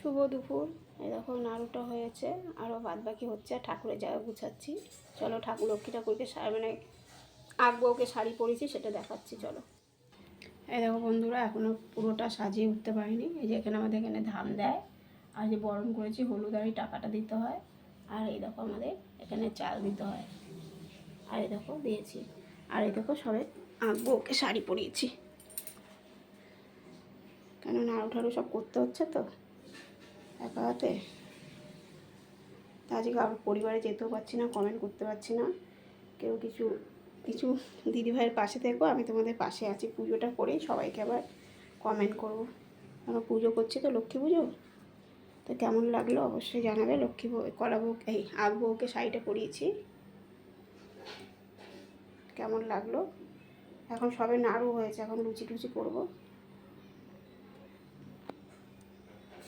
শুভ দুপুর। এই দেখো নাড়ুটা হয়েছে, আরও বাদ বাকি হচ্ছে, আর ঠাকুরের জায়গা গুছাচ্ছি। চলো লক্ষ্মী ঠাকুরকে মানে আঁকবো, ওকে শাড়ি পরেছি সেটা দেখাচ্ছি চলো। এই দেখো বন্ধুরা, এখনও পুরোটা সাজিয়ে উঠতে পারিনি। এই যে এখানে আমাদের এখানে ধান দেয়, আর যে বরণ করেছি হলুদ আর এই টাকাটা দিতে হয়, আর এই দেখো আমাদের এখানে চাল দিতে হয়, আর এই দেখো দিয়েছি, আর এই দেখো সবে আঁকবো, ওকে শাড়ি পরিয়েছি, কেন নাড়ু ঠাড়ু সব করতে হচ্ছে তো একা হাতে। তা আজকে কারোর পরিবারে যেতেও পারছি না, কমেন্ট করতে পারছি না কেউ কিছু কিছু। দিদিভাইয়ের পাশে থেকো, আমি তোমাদের পাশে আছি। পুজোটা করেই সবাইকে আবার কমেন্ট করবো। আমরা পুজো করছি তো, লক্ষ্মী পুজো, তো কেমন লাগলো অবশ্যই জানাবে। লক্ষ্মী করাবো, এই আঁকবো, ওকে শাড়িটা পরিয়েছি, কেমন লাগলো। এখন সবে নাড়ু হয়েছে, এখন লুচি টুচি করবো।